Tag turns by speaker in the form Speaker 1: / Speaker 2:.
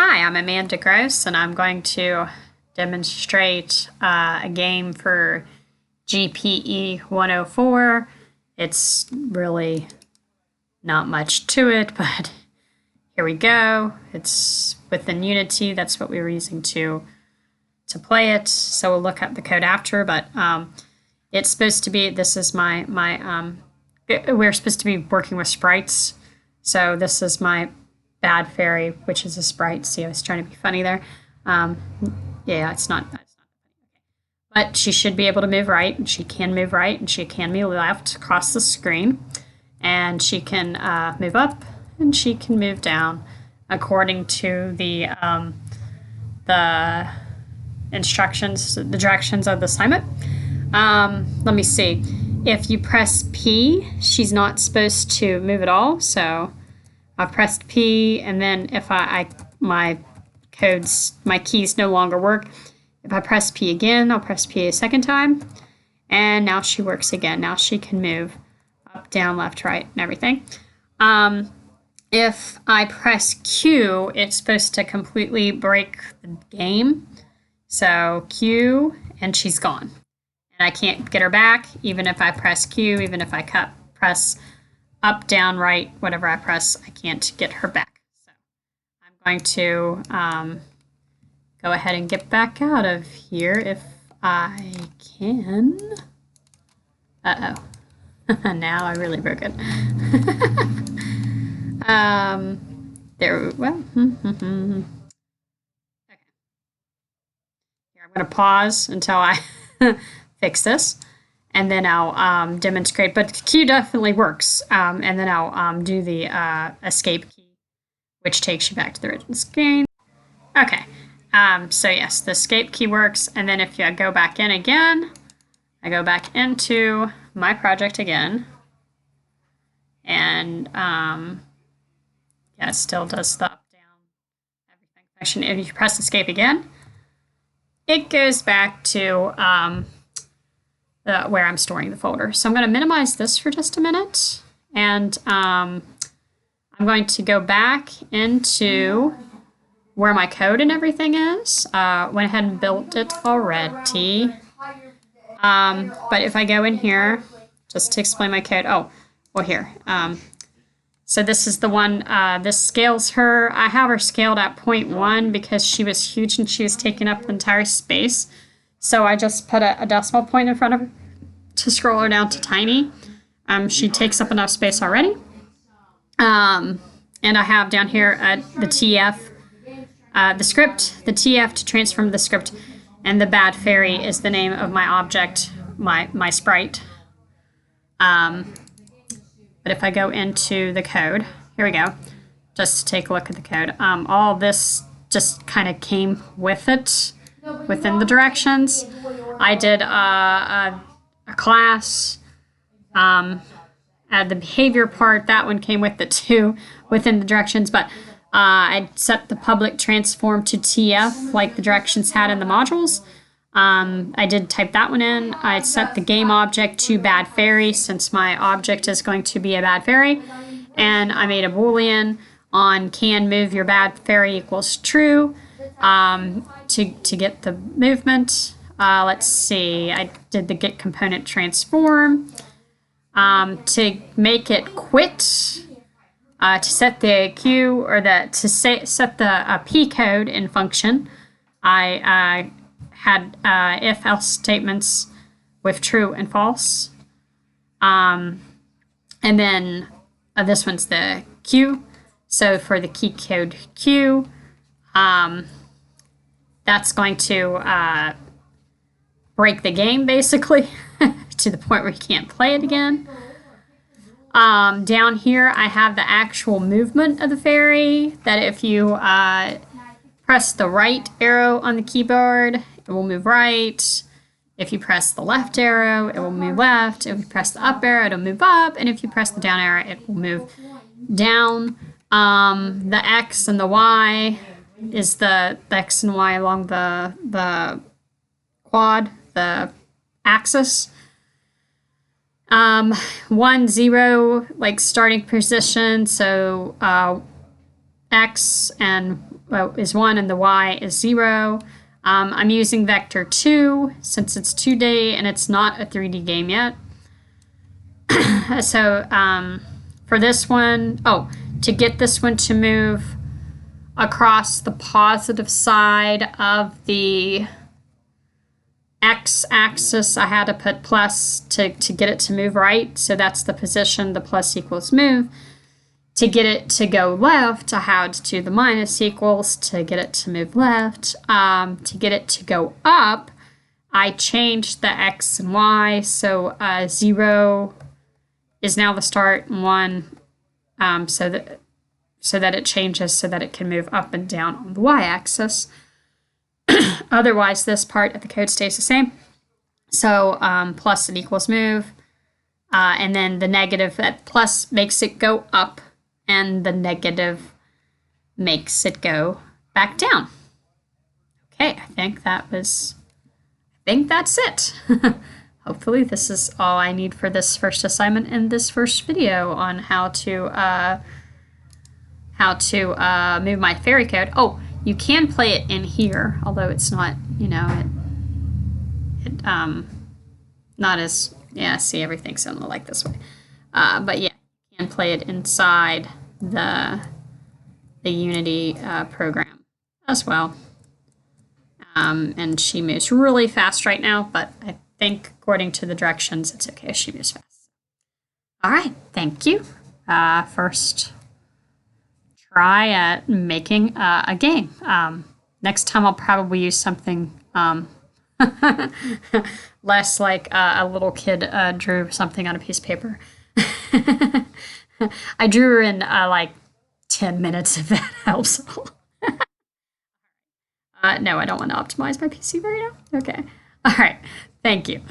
Speaker 1: Hi, I'm Amanda Gross, and I'm going to demonstrate a game for GPE 104. It's really not much to it, but here we go. It's within Unity. That's what we were using to play it. So we'll look at the code after, but it's supposed to be, this is we're supposed to be working with sprites. So this is my BadFairy, which is a sprite. See, I was trying to be funny there. Yeah, it's not. But she should be able to move right, and she can move right, and she can move left across the screen, and she can move up, and she can move down according to the instructions, the directions of the assignment. Let me see. If you press P, she's not supposed to move at all. So I've pressed P, and then if my keys no longer work. If I press P again, I'll press P a second time, and now she works again. Now she can move up, down, left, right, and everything. If I press Q, it's supposed to completely break the game. So Q, and she's gone. And I can't get her back, even if I press Q, even if I press up, down, right, whatever I press, I can't get her back. So I'm going to go ahead and get back out of here if I can. Uh-oh. Now I really broke it. There, well. Okay. Here, I'm going to pause until I fix this, and then I'll demonstrate. But Q definitely works, and then I'll do the escape key, which takes you back to the original screen. Okay. So yes, the escape key works, and then if you go back in again, I go back into my project again, and yeah, it still does the up, down, everything function. If you press escape again, it goes back to where I'm storing the folder. So I'm going to minimize this for just a minute, and I'm going to go back into where my code and everything is. Went ahead and built it already. But if I go in here, just to explain my code, oh, well here. So this is the one, this scales her. I have her scaled at 0.1 because she was huge and she was taking up the entire space. So I just put a decimal point in front of her to scroll her down to tiny. She takes up enough space already. And I have down here the TF, the script, the TF to transform the script, and the BadFairy is the name of my object, my sprite. But if I go into the code, here we go, just to take a look at the code. All this just kind of came with it, within the directions. I did a class, the behavior part, that one came with it too, within the directions, but I set the public transform to TF like the directions had in the modules. I did type that one in. I set the game object to BadFairy since my object is going to be a BadFairy. And I made a Boolean on can move your BadFairy equals true to get the movement. Let's see, I did the get component transform to make it quit. To set the Q or set the P code in function, I had if-else statements with true and false. And then this one's the Q. So for the key code Q, that's going to break the game basically to the point where you can't play it again. Down here, I have the actual movement of the fairy, that if you press the right arrow on the keyboard, it will move right. If you press the left arrow, it will move left. If you press the up arrow, it'll move up. And if you press the down arrow, it will move down. The X and the Y is the X and Y along the quad, the axis. 1, 0, like starting position. So x and is 1 and the y is 0. I'm using vector 2 since it's 2D and it's not a 3D game yet. So for this one, to get this one to move across the positive side of the x-axis, I had to put plus to get it to move right. So that's the position, the plus equals move. To get it to go left, I had to do the minus equals to get it to move left. To get it to go up, I changed the x and y. So 0 is now the start, and 1 so that it changes so that it can move up and down on the y-axis. Otherwise, this part of the code stays the same. So plus and equals move, and then the negative, that plus makes it go up, and the negative makes it go back down. Okay, I think that's it. Hopefully this is all I need for this first assignment in this first video on how to move my fairy code. Oh, you can play it in here, although it's not, not as, see, everything's something like this way. But yeah, you can play it inside the Unity program as well. And she moves really fast right now, but I think according to the directions, it's okay if she moves fast. All right, thank you. First try at making a game. Next time I'll probably use something less like a little kid drew something on a piece of paper. I drew her in like 10 minutes if that helps. No, I don't want to optimize my PC right now. Okay. All right. Thank you.